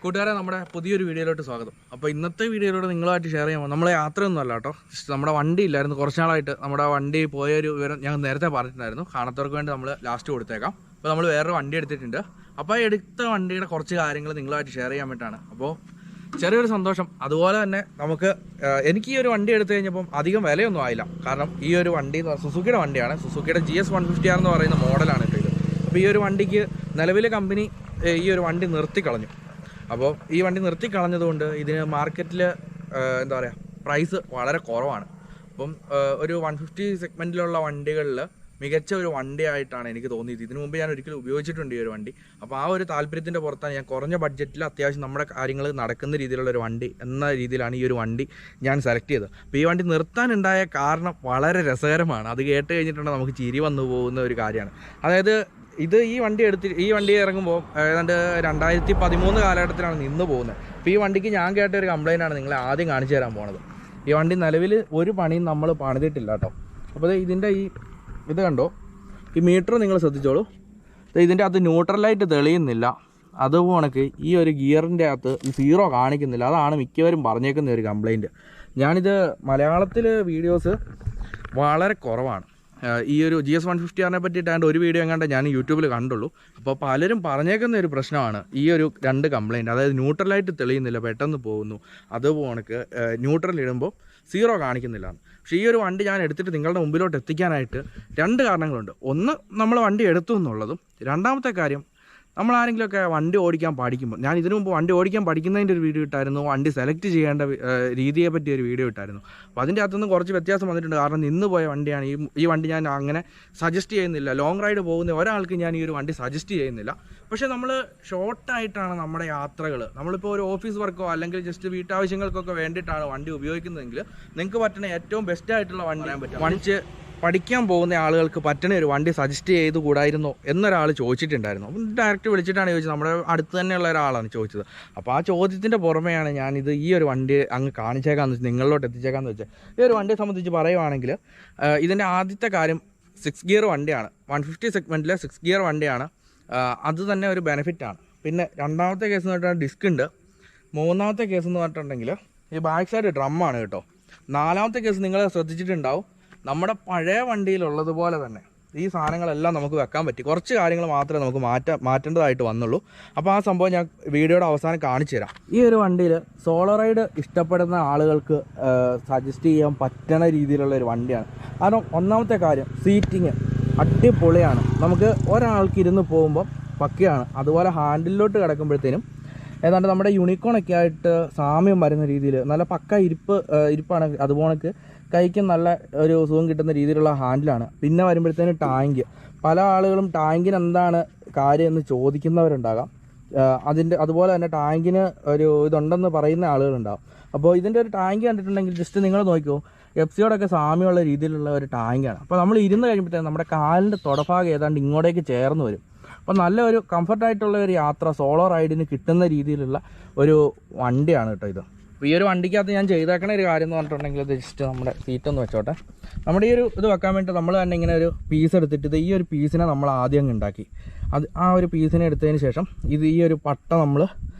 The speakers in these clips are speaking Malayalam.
കൂട്ടുകാരെ നമ്മുടെ പുതിയൊരു വീഡിയോയിലോട്ട് സ്വാഗതം. അപ്പോൾ ഇന്നത്തെ വീഡിയോയിലൂടെ നിങ്ങളുമായിട്ട് ഷെയർ ചെയ്യാമോ നമ്മളെ യാത്രയൊന്നും അല്ല കേട്ടോ. നമ്മുടെ വണ്ടി ഇല്ലായിരുന്നു, കുറച്ച് നാളായിട്ട് നമ്മുടെ വണ്ടി പോയൊരു വിവരം ഞാൻ നേരത്തെ പറഞ്ഞിട്ടുണ്ടായിരുന്നു. കാണാത്തവർക്ക് വേണ്ടി നമ്മൾ ലാസ്റ്റ് കൊടുത്തേക്കാം. അപ്പോൾ നമ്മൾ വേറൊരു വണ്ടി എടുത്തിട്ടുണ്ട്. അപ്പോൾ എടുത്ത വണ്ടിയുടെ കുറച്ച് കാര്യങ്ങൾ നിങ്ങളുമായിട്ട് ഷെയർ ചെയ്യാൻ വേണ്ടിയിട്ടാണ്. അപ്പോൾ ചെറിയൊരു സന്തോഷം. അതുപോലെ തന്നെ എനിക്ക് ഈ ഒരു വണ്ടി എടുത്തു കഴിഞ്ഞപ്പം അധികം വിലയൊന്നും ആയില്ല. കാരണം ഈ ഒരു വണ്ടി സുസുക്കിയുടെ വണ്ടിയാണ്. സുസുക്കിയുടെ GS 150R എന്ന് പറയുന്ന മോഡലാണ് കേട്ടോ ഇത്. അപ്പോൾ ഈ ഒരു വണ്ടിക്ക് നിലവിലെ കമ്പനി ഈ ഒരു വണ്ടി നിർത്തിക്കളഞ്ഞു. അപ്പോൾ ഈ വണ്ടി നിർത്തിക്കളഞ്ഞതുകൊണ്ട് ഇതിന് മാർക്കറ്റിൽ എന്താ പറയുക പ്രൈസ് വളരെ കുറവാണ്. അപ്പം ഒരു 150 സെഗ്മെൻറ്റിലുള്ള വണ്ടികളിൽ മികച്ച ഒരു വണ്ടിയായിട്ടാണ് എനിക്ക് തോന്നിയത്. ഇതിനു മുമ്പ് ഞാൻ ഒരിക്കലും ഉപയോഗിച്ചിട്ടുണ്ട് ഈ ഒരു വണ്ടി. അപ്പോൾ ആ ഒരു താല്പര്യത്തിൻ്റെ പുറത്താണ് ഞാൻ കുറഞ്ഞ ബഡ്ജറ്റിൽ അത്യാവശ്യം നമ്മുടെ കാര്യങ്ങൾ നടക്കുന്ന രീതിയിലുള്ളൊരു വണ്ടി എന്ന രീതിയിലാണ് ഈ ഒരു വണ്ടി ഞാൻ സെലക്ട് ചെയ്തത്. അപ്പോൾ ഈ വണ്ടി നിർത്താനുണ്ടായ കാരണം വളരെ രസകരമാണ്. അത് കേട്ട് കഴിഞ്ഞിട്ടുണ്ടെങ്കിൽ നമുക്ക് ചിരി വന്നു പോകുന്ന ഒരു കാര്യമാണ്. അതായത് ഈ വണ്ടി ഇറങ്ങുമ്പോൾ ഏതാണ്ട് 2013 കാലഘട്ടത്തിലാണ് നിന്ന് പോകുന്നത്. അപ്പോൾ ഈ വണ്ടിക്ക് ഞാൻ കേട്ട ഒരു കംപ്ലൈൻ്റ് ആണ് നിങ്ങളെ ആദ്യം കാണിച്ചു തരാൻ പോണത്. ഈ വണ്ടി നിലവിൽ ഒരു പണിയും നമ്മൾ പണിതിട്ടില്ല കേട്ടോ. അപ്പോൾ ഇതിൻ്റെ ഇത് കണ്ടോ, ഈ മീറ്റർ നിങ്ങൾ ശ്രദ്ധിച്ചോളൂ. ഇതിൻ്റെ അകത്ത് ന്യൂട്രൽ ലൈറ്റ് തെളിയുന്നില്ല. അതുപോലെ ഈ ഒരു ഗിയറിൻ്റെ അകത്ത് ഈ 0 കാണിക്കുന്നില്ല. അതാണ് മിക്കവരും പറഞ്ഞേക്കുന്ന ഒരു കംപ്ലൈൻറ്റ്. ഞാനിത് മലയാളത്തിൽ വീഡിയോസ് വളരെ കുറവാണ്. ഈ ഒരു GS 150R പറ്റിയിട്ടാണ്ട് ഒരു വീഡിയോ എങ്ങാണ്ട് ഞാൻ യൂട്യൂബിൽ കണ്ടുള്ളൂ. അപ്പോൾ പലരും പറഞ്ഞേക്കുന്ന ഒരു പ്രശ്നമാണ് ഈ ഒരു 2 കംപ്ലൈൻറ്റ്. അതായത് ന്യൂട്രൽ ലൈറ്റ് തെളിയുന്നില്ല, പെട്ടെന്ന് പോകുന്നു. അതുപോലെ ന്യൂട്രൽ ഇടുമ്പോൾ 0 കാണിക്കുന്നില്ല. പക്ഷേ ഈ ഒരു വണ്ടി ഞാൻ എടുത്തിട്ട് നിങ്ങളുടെ മുമ്പിലോട്ട് എത്തിക്കാനായിട്ട് 2 കാരണങ്ങളുണ്ട്. ഒന്ന്, നമ്മൾ വണ്ടി എടുത്തു എന്നുള്ളതും. രണ്ടാമത്തെ കാര്യം, നമ്മൾ ആരെങ്കിലുമൊക്കെ വണ്ടി ഓടിക്കാൻ പഠിക്കുമ്പോൾ, ഞാൻ ഇതിനു മുമ്പ് വണ്ടി ഓടിക്കാൻ പഠിക്കുന്നതിൻ്റെ ഒരു വീഡിയോ ഇട്ടായിരുന്നു, വണ്ടി സെലക്ട് ചെയ്യേണ്ട രീതിയെ പറ്റി ഒരു വീഡിയോ ഇട്ടായിരുന്നു. അപ്പോൾ അതിൻ്റെ അകത്തുനിന്ന് കുറച്ച് വ്യത്യാസം വന്നിട്ടുണ്ട്. കാരണം നിന്ന് പോയ വണ്ടിയാണ് ഈ വണ്ടി. ഞാൻ അങ്ങനെ സജസ്റ്റ് ചെയ്യുന്നില്ല. ലോങ് റൈഡ് പോകുന്ന ഒരാൾക്ക് ഞാൻ ഈ ഒരു വണ്ടി സജസ്റ്റ് ചെയ്യുന്നില്ല. പക്ഷേ നമ്മൾ ഷോർട്ടായിട്ടാണ് നമ്മുടെ യാത്രകൾ, നമ്മളിപ്പോൾ ഒരു ഓഫീസ് വർക്കോ അല്ലെങ്കിൽ ജസ്റ്റ് വീട്ടാവശ്യങ്ങൾക്കൊക്കെ വേണ്ടിയിട്ടാണ് വണ്ടി ഉപയോഗിക്കുന്നതെങ്കിൽ നിങ്ങൾക്ക് പറ്റുന്ന ഏറ്റവും ബെസ്റ്റായിട്ടുള്ള വണ്ടി ഞാൻ പറ്റും പഠിക്കാൻ പോകുന്ന ആളുകൾക്ക് പറ്റുന്ന ഒരു വണ്ടി സജസ്റ്റ് ചെയ്ത് കൂടായിരുന്നോ എന്നൊരാൾ ചോദിച്ചിട്ടുണ്ടായിരുന്നു. അപ്പം ഡയറക്റ്റ് വിളിച്ചിട്ടാണ് ചോദിച്ചത്. നമ്മുടെ അടുത്ത് തന്നെയുള്ള ഒരാളാണ് ചോദിച്ചത്. അപ്പോൾ ആ ചോദ്യത്തിൻ്റെ പുറമെയാണ് ഞാനിത് ഈ ഒരു വണ്ടി അങ്ങ് കാണിച്ചേക്കാന്ന് വെച്ചാൽ, നിങ്ങളിലോട്ട് എത്തിച്ചേക്കാന്ന് വെച്ചാൽ. ഈ ഒരു വണ്ടിയെ സംബന്ധിച്ച് പറയുവാണെങ്കിൽ ഇതിൻ്റെ ആദ്യത്തെ കാര്യം 6 ഗിയർ വണ്ടിയാണ്. 150 സെഗ്മെൻറ്റിലെ 6 ഗിയർ വണ്ടിയാണ്. അത് തന്നെ ഒരു ബെനിഫിറ്റാണ്. പിന്നെ രണ്ടാമത്തെ കേസ് എന്ന് പറഞ്ഞാൽ ഡിസ്ക് ഉണ്ട്. മൂന്നാമത്തെ കേസ് എന്ന് പറഞ്ഞിട്ടുണ്ടെങ്കിൽ ഈ ബാക്ക് സൈഡ് ഡ്രമ്മാണ് കേട്ടോ. നാലാമത്തെ കേസ് നിങ്ങൾ ശ്രദ്ധിച്ചിട്ടുണ്ടാവും, നമ്മുടെ പഴയ വണ്ടിയിലുള്ളതുപോലെ തന്നെ ഈ സാധനങ്ങളെല്ലാം നമുക്ക് വെക്കാൻ പറ്റി. കുറച്ച് കാര്യങ്ങൾ മാത്രമേ നമുക്ക് മാറ്റേണ്ടതായിട്ട് വന്നുള്ളൂ. അപ്പോൾ ആ സംഭവം ഞാൻ വീഡിയോയുടെ അവസാനം കാണിച്ചു തരാം. ഈ ഒരു വണ്ടിയിൽ സോളോ റൈഡ് ഇഷ്ടപ്പെടുന്ന ആളുകൾക്ക് സജസ്റ്റ് ചെയ്യാൻ പറ്റുന്ന രീതിയിലുള്ള ഒരു വണ്ടിയാണ്. കാരണം ഒന്നാമത്തെ കാര്യം, സീറ്റിങ് അടിപൊളിയാണ്. നമുക്ക് ഒരാൾക്ക് ഇരുന്ന് പോകുമ്പം പക്കയാണ്. അതുപോലെ ഹാൻഡിലോട്ട് കിടക്കുമ്പോഴത്തേനും ഏതാണ്ട് നമ്മുടെ യൂണിക്കോണൊക്കെ ആയിട്ട് സാമ്യം വരുന്ന രീതിയിൽ നല്ല പക്ക ഇരിപ്പാണ്. അതുപോലെ കൈക്ക് നല്ല ഒരു സുഖം കിട്ടുന്ന രീതിയിലുള്ള ഹാൻഡിലാണ്. പിന്നെ വരുമ്പോഴത്തേനും ടാങ്ക്, പല ആളുകളും ടാങ്കിന് എന്താണ് കാര്യം എന്ന് ചോദിക്കുന്നവരുണ്ടാകാം. അതുപോലെ തന്നെ ടാങ്കിന് ഒരു ഇതുണ്ടെന്ന് പറയുന്ന ആളുകളുണ്ടാകും. അപ്പോൾ ഇതിൻ്റെ ഒരു ടാങ്ക് കണ്ടിട്ടുണ്ടെങ്കിൽ ജസ്റ്റ് നിങ്ങൾ നോക്കിയോ, എഫ്സിയോടൊക്കെ സാമ്യമുള്ള രീതിയിലുള്ള ഒരു ടാങ്കാണ്. അപ്പോൾ നമ്മൾ ഇരുന്ന് കഴിയുമ്പോഴത്തേക്കും നമ്മുടെ കാലിൻ്റെ തുടഭാഗം ഏതാണ്ട് ഇങ്ങോട്ടേക്ക് ചേർന്ന് വരും. അപ്പോൾ നല്ല ഒരു കംഫർട്ടായിട്ടുള്ള ഒരു യാത്ര സോളോ റൈഡിന് കിട്ടുന്ന രീതിയിലുള്ള ഒരു വണ്ടിയാണ് കേട്ടോ ഇത്. അപ്പോൾ ഈ ഒരു വണ്ടിക്കകത്ത് ഞാൻ ചെയ്തേക്കണ ഒരു കാര്യം എന്ന് പറഞ്ഞിട്ടുണ്ടെങ്കിൽ ഇത് ജസ്റ്റ് നമ്മുടെ സീറ്റൊന്ന് വെച്ചോട്ടെ. നമ്മുടെ ഈ ഒരു ഇത് വെക്കാൻ വേണ്ടി നമ്മൾ തന്നെ ഇങ്ങനെ ഒരു പീസ് എടുത്തിട്ട് ഈ ഒരു പീസിനെ നമ്മൾ ആദ്യം അങ്ങ് ഉണ്ടാക്കി. ആ ഒരു പീസിനെ എടുത്തതിന് ശേഷം ഈ ഒരു പട്ട നമ്മൾ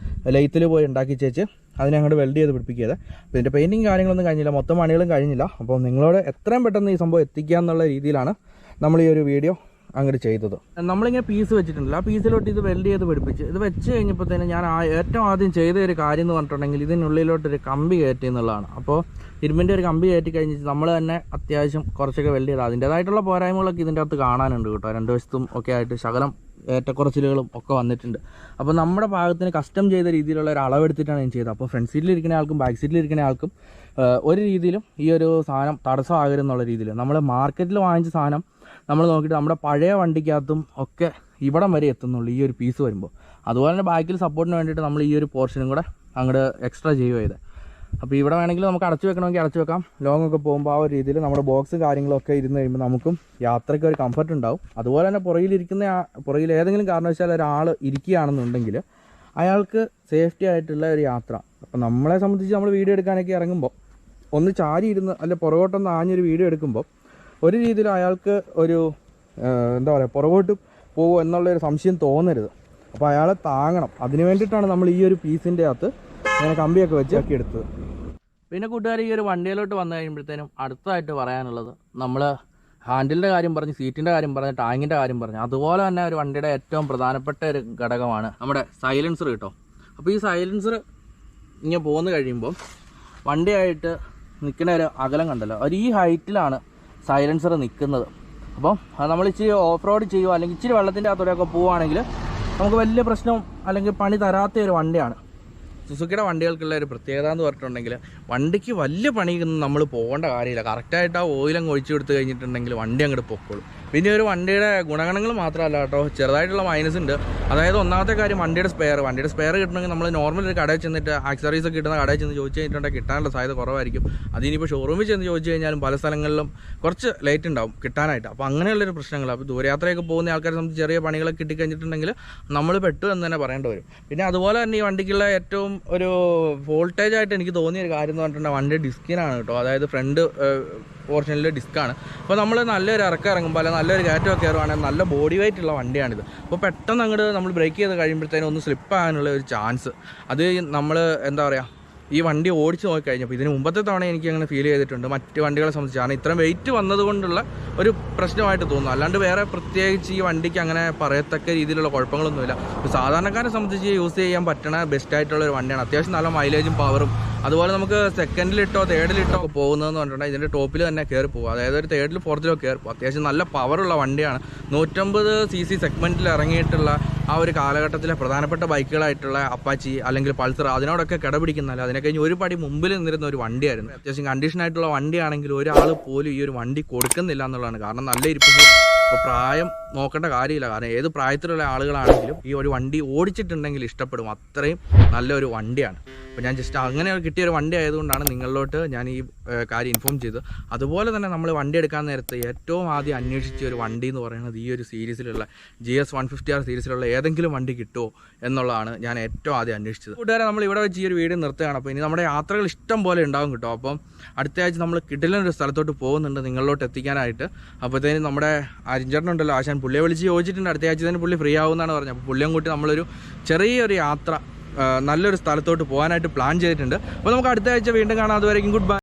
ലെയ്ത്തിൽ പോയി ഉണ്ടാക്കി ചേച്ച് അതിനെ അങ്ങോട്ട് വെൽഡ് ചെയ്ത് പിടിപ്പിക്കുക. അപ്പോൾ ഇതിൻ്റെ പെയിൻറ്റിങ് കാര്യങ്ങളൊന്നും കഴിഞ്ഞില്ല, മൊത്തം പണികളും കഴിഞ്ഞില്ല. അപ്പോൾ നിങ്ങളോട് എത്രയും പെട്ടെന്ന് ഈ സംഭവം എത്തിക്കുക എന്നുള്ള രീതിയിലാണ് നമ്മൾ ഈ ഒരു വീഡിയോ അങ്ങോട്ട് ചെയ്തത്. നമ്മളിങ്ങനെ പീസ് വെച്ചിട്ടുണ്ടല്ലോ, ആ പീസിലോട്ട് ഇത് വെൽഡ് ചെയ്ത് പിടിപ്പിച്ച് ഇത് വെച്ച് കഴിഞ്ഞപ്പോഴത്തേനും ഞാൻ ഏറ്റവും ആദ്യം ചെയ്ത ഒരു കാര്യം എന്ന് പറഞ്ഞിട്ടുണ്ടെങ്കിൽ ഇതിനുള്ളിലോട്ടൊരു കമ്പി കയറ്റി എന്നുള്ളതാണ്. അപ്പോൾ ഇരുമ്പിൻ്റെ ഒരു കമ്പി കയറ്റി കഴിഞ്ഞിട്ട് നമ്മൾ തന്നെ അത്യാവശ്യം കുറച്ചൊക്കെ വെൽഡ് ചെയ്ത് അതിൻ്റേതായിട്ടുള്ള പോരായ്മകളൊക്കെ ഇതിൻ്റെ അകത്ത് കാണാനുണ്ട് കേട്ടോ. 2 വശത്തും ഒക്കെ ആയിട്ട് ശകലം ഏറ്റക്കുറച്ചിലുകളും ഒക്കെ വന്നിട്ടുണ്ട്. അപ്പോൾ നമ്മുടെ ഭാഗത്തിന് കസ്റ്റം ചെയ്ത രീതിയിലുള്ള ഒരു അളവെടുത്തിട്ടാണ് ഞാൻ ചെയ്തത്. അപ്പോൾ ഫ്രണ്ട് സീറ്റിലിരിക്കുന്ന ആൾക്കും ബാക്ക് സീറ്റിലിരിക്കുന്ന ആൾക്കും ഒരു രീതിയിലും ഈ ഒരു സാധനം തടസ്സമാകരുന്നുള്ള രീതിയിൽ നമ്മൾ മാർക്കറ്റിൽ വാങ്ങിച്ച സാധനം നമ്മൾ നോക്കിയിട്ട് നമ്മുടെ പഴയ വണ്ടിക്കകത്തും ഒക്കെ ഇവിടം വരെ എത്തുന്നുള്ളൂ ഈ ഒരു പീസ് വരുമ്പോൾ. അതുപോലെ തന്നെ ബാക്കിൽ സപ്പോർട്ടിന് വേണ്ടിയിട്ട് നമ്മൾ ഈ ഒരു പോർഷനും കൂടെ അങ്ങോട്ട് എക്സ്ട്രാ ചെയ്യുക ചെയ്ത്. അപ്പോൾ ഇവിടെ വേണമെങ്കിൽ നമുക്ക് അടച്ചു വെക്കണമെങ്കിൽ അടച്ചു വെക്കാം. ലോങ് ഒക്കെ പോകുമ്പോൾ ആ ഒരു രീതിയിൽ നമ്മുടെ ബോക്സ് കാര്യങ്ങളൊക്കെ ഇരുന്ന് കഴിയുമ്പോൾ നമുക്കും യാത്രയ്ക്ക് ഒരു കംഫർട്ട് ഉണ്ടാവും. അതുപോലെ തന്നെ പുറകിൽ ഏതെങ്കിലും കാരണവശാൽ ഒരാൾ ഇരിക്കുകയാണെന്നുണ്ടെങ്കിൽ അയാൾക്ക് സേഫ്റ്റി ആയിട്ടുള്ള ഒരു യാത്ര. അപ്പോൾ നമ്മളെ സംബന്ധിച്ച് നമ്മൾ വീഡിയോ എടുക്കാനൊക്കെ ഇറങ്ങുമ്പോൾ ഒന്ന് ചാരി ഇരുന്ന് അല്ല പുറകോട്ടൊന്ന് ആഞ്ഞൊരു വീഡിയോ എടുക്കുമ്പോൾ ഒരു രീതിയിൽ അയാൾക്ക് ഒരു എന്താ പറയുക പുറകോട്ട് പോകുമോ എന്നുള്ളൊരു സംശയം തോന്നരുത്. അപ്പോൾ അയാളെ താങ്ങണം. അതിന് വേണ്ടിയിട്ടാണ് നമ്മൾ ഈ ഒരു പീസിൻ്റെ അകത്ത് ഇങ്ങനെ കമ്പിയൊക്കെ വെച്ച് ആക്കി എടുത്തത്. പിന്നെ കൂട്ടുകാർ ഈ ഒരു വണ്ടിയിലോട്ട് വന്നു കഴിയുമ്പോഴത്തേനും അടുത്തതായിട്ട് പറയാനുള്ളത്, നമ്മൾ ഹാൻഡിലിൻ്റെ കാര്യം പറഞ്ഞ്, സീറ്റിൻ്റെ കാര്യം പറഞ്ഞ്, ടാങ്കിൻ്റെ കാര്യം പറഞ്ഞ്, അതുപോലെ തന്നെ ഒരു വണ്ടിയുടെ ഏറ്റവും പ്രധാനപ്പെട്ട ഒരു ഘടകമാണ് നമ്മുടെ സൈലൻസർ കേട്ടോ. അപ്പോൾ ഈ സൈലൻസർ ഇങ്ങനെ പോന്നു കഴിയുമ്പോൾ വണ്ടിയായിട്ട് നിൽക്കുന്ന ഒരു അകലം കണ്ടല്ലോ, ഒരു ഈ ഹൈറ്റിലാണ് സൈലൻസർ നിൽക്കുന്നത്. അപ്പം നമ്മൾ ഇച്ചിരി ഓഫ് റോഡ് ചെയ്യുമോ അല്ലെങ്കിൽ ഇച്ചിരി വെള്ളത്തിൻ്റെ അകത്തോടെയൊക്കെ പോവുകയാണെങ്കിൽ നമുക്ക് വലിയ പ്രശ്നം അല്ലെങ്കിൽ പണി തരാത്ത ഒരു വണ്ടിയാണ്. സുസുക്കിയുടെ വണ്ടികൾക്കുള്ള ഒരു പ്രത്യേകത എന്ന് പറഞ്ഞിട്ടുണ്ടെങ്കിൽ വണ്ടിക്ക് വലിയ പണിയൊന്നും നമ്മൾ പോകേണ്ട കാര്യമില്ല. കറക്റ്റായിട്ട് ആ ഓയിലങ്ങ് ഒഴിച്ചു കൊടുത്തു കഴിഞ്ഞിട്ടുണ്ടെങ്കിൽ വണ്ടി അങ്ങോട്ട് പൊക്കോളും. പിന്നെ ഒരു വണ്ടിയുടെ ഗുണഗണങ്ങൾ മാത്രമല്ല കേട്ടോ, ചെറുതായിട്ടുള്ള മൈനസ് ഉണ്ട്. അതായത് ഒന്നാമത്തെ കാര്യം വണ്ടിയുടെ സ്പെയർ കിട്ടണമെങ്കിൽ നമ്മൾ നോർമൽ ഒരു കടയിൽ ചെന്നിട്ട് ആക്സറീസ് ഒക്കെ കിട്ടുന്ന കടയിൽ ചെന്ന് ചോദിച്ചു കഴിഞ്ഞിട്ടുണ്ടെങ്കിൽ കിട്ടാനുള്ള സാധ്യത കുറവായിരിക്കും. അതിനിപ്പോൾ ഷോറൂമിൽ ചെന്ന് ചോദിച്ചു കഴിഞ്ഞാലും പല സ്ഥലങ്ങളിലും കുറച്ച് ലേറ്റ് ഉണ്ടാവും കിട്ടാനായിട്ട്. അപ്പോൾ അങ്ങനെയുള്ളൊരു പ്രശ്നങ്ങൾ. അപ്പോൾ ദൂരയാത്രയൊക്കെ പോകുന്ന ആൾക്കാരെ സംബന്ധിച്ച് ചെറിയ പണികളൊക്കെ കിട്ടിക്കഴിഞ്ഞിട്ടുണ്ടെങ്കിൽ നമ്മൾ പെട്ടു എന്ന് തന്നെ പറയേണ്ടി വരും. പിന്നെ അതുപോലെ തന്നെ ഈ വണ്ടിക്കുള്ള ഏറ്റവും ഒരു വോൾട്ടേജ് ആയിട്ട് എനിക്ക് തോന്നിയ ഒരു കാര്യം എന്ന് പറഞ്ഞിട്ടുണ്ടെങ്കിൽ വണ്ടി ഡിസ്കിനാണ് കേട്ടോ. അതായത് ഫ്രണ്ട് പോർഷനിൽ ഡിസ്ക്കാണ്. അപ്പോൾ നമ്മൾ നല്ലൊരു ഇറക്കം ഇറങ്ങുമ്പോൾ അല്ലെങ്കിൽ നല്ലൊരു കയറ്റമൊക്കെ കയറുവാണെങ്കിൽ നല്ല ബോഡി വെയിറ്റ് ഉള്ള വണ്ടിയാണിത്. അപ്പോൾ പെട്ടെന്ന് അങ്ങോട്ട് നമ്മൾ ബ്രേക്ക് ചെയ്ത് കഴിയുമ്പോഴത്തേനും ഒന്ന് സ്ലിപ്പാകാനുള്ള ഒരു ചാൻസ്, അത് നമ്മൾ എന്താ പറയുക, ഈ വണ്ടി ഓടിച്ച് നോക്കിക്കഴിഞ്ഞപ്പോൾ ഇതിന് മുമ്പത്തെ തവണ എനിക്ക് അങ്ങനെ ഫീൽ ചെയ്തിട്ടുണ്ട് മറ്റ് വണ്ടികളെ സംബന്ധിച്ച്. കാരണം ഇത്രയും വെയിറ്റ് വന്നതുകൊണ്ടുള്ള ഒരു പ്രശ്നമായിട്ട് തോന്നുന്നു. അല്ലാണ്ട് വേറെ പ്രത്യേകിച്ച് ഈ വണ്ടിക്ക് അങ്ങനെ പറയത്തക്ക രീതിയിലുള്ള കുഴപ്പങ്ങളൊന്നുമില്ല. ഇപ്പോൾ സാധാരണക്കാരെ സംബന്ധിച്ച് യൂസ് ചെയ്യാൻ പറ്റണ ബെസ്റ്റായിട്ടുള്ള ഒരു വണ്ടിയാണ്. അത്യാവശ്യം നല്ല മൈലേജും പവറും, അതുപോലെ നമുക്ക് സെക്കൻഡിലിട്ടോ തേർഡിലിട്ടോ ഒക്കെ പോകുന്നതെന്ന് പറഞ്ഞിട്ടുണ്ടെങ്കിൽ ഇതിൻ്റെ ടോപ്പിൽ തന്നെ കയറി പോകും. അതായത് ഒരു തേർഡിൽ ഫോർത്തിലോ കയറി പോകും. അത്യാവശ്യം നല്ല പവറുള്ള വണ്ടിയാണ്. 150 cc സെഗ്മെൻറ്റിൽ ഇറങ്ങിയിട്ടുള്ള ആ ഒരു കാലഘട്ടത്തിലെ പ്രധാനപ്പെട്ട ബൈക്കുകളായിട്ടുള്ള അപ്പാച്ചി അല്ലെങ്കിൽ പൾസർ അതിനോടൊക്കെ കിടപിടിക്കുന്നല്ല, അതിനെ കഴിഞ്ഞ് ഒരു പടി മുമ്പിൽ നിന്നിരുന്ന ഒരു വണ്ടിയായിരുന്നു. അത്യാവശ്യം കണ്ടീഷനായിട്ടുള്ള വണ്ടിയാണെങ്കിൽ ഒരാൾ പോലും ഈ ഒരു വണ്ടി കൊടുക്കുന്നില്ല എന്നുള്ളതാണ്. കാരണം നല്ല ഇരിപ്പ്. ഇപ്പോൾ പ്രായം നോക്കേണ്ട കാര്യമില്ല. കാരണം ഏത് പ്രായത്തിലുള്ള ആളുകളാണെങ്കിലും ഈ ഒരു വണ്ടി ഓടിച്ചിട്ടുണ്ടെങ്കിൽ ഇഷ്ടപ്പെടും. അത്രയും നല്ലൊരു വണ്ടിയാണ്. അപ്പോൾ ഞാൻ ജസ്റ്റ് അങ്ങനെ കിട്ടിയൊരു വണ്ടി ആയതുകൊണ്ടാണ് നിങ്ങളിലോട്ട് ഞാൻ ഈ കാര്യം ഇൻഫോം ചെയ്തത്. അതുപോലെ തന്നെ നമ്മൾ വണ്ടി എടുക്കാൻ നേരത്ത് ഏറ്റവും ആദ്യം അന്വേഷിച്ച ഒരു വണ്ടി എന്ന് പറയുന്നത് ഈ ഒരു സീരീസിലുള്ള GS 150R സീരീസിലുള്ള ഏതെങ്കിലും വണ്ടി കിട്ടുമോ എന്നുള്ളതാണ് ഞാൻ ഏറ്റവും ആദ്യം അന്വേഷിച്ചത്. കൂട്ടുകാരെ, നമ്മൾ ഇവിടെ വെച്ച് ഈ ഒരു വീഡിയോ നിർത്തുകയാണ്. അപ്പോൾ ഇനി നമ്മുടെ യാത്രകൾ ഇഷ്ടം പോലെ ഉണ്ടാകും കിട്ടും. അപ്പം അടുത്ത ആഴ്ച നമ്മൾ കിടിലൊരു സ്ഥലത്തോട്ട് പോകുന്നുണ്ട് നിങ്ങളിലോട്ട് എത്തിക്കാനായിട്ട്. അപ്പോഴത്തേനും നമ്മുടെ അരിഞ്ചേട്ടനുണ്ടല്ലോ ആശാൻ, പുള്ളിയെ വിളിച്ച് ചോദിച്ചിട്ടുണ്ട്. അടുത്ത ആഴ്ച തന്നെ പുള്ളി ഫ്രീ ആവുമെന്നാണ് പറഞ്ഞത്. അപ്പോൾ പുള്ളിയും കൂട്ടി നമ്മളൊരു ചെറിയൊരു യാത്ര നല്ലൊരു സ്ഥലത്തോട്ട് പോകാനായിട്ട് പ്ലാൻ ചെയ്തിട്ടുണ്ട്. അപ്പോൾ നമുക്ക് അടുത്ത ആഴ്ച വീണ്ടും കാണാം. അതുവരെയും ഗുഡ് ബൈ.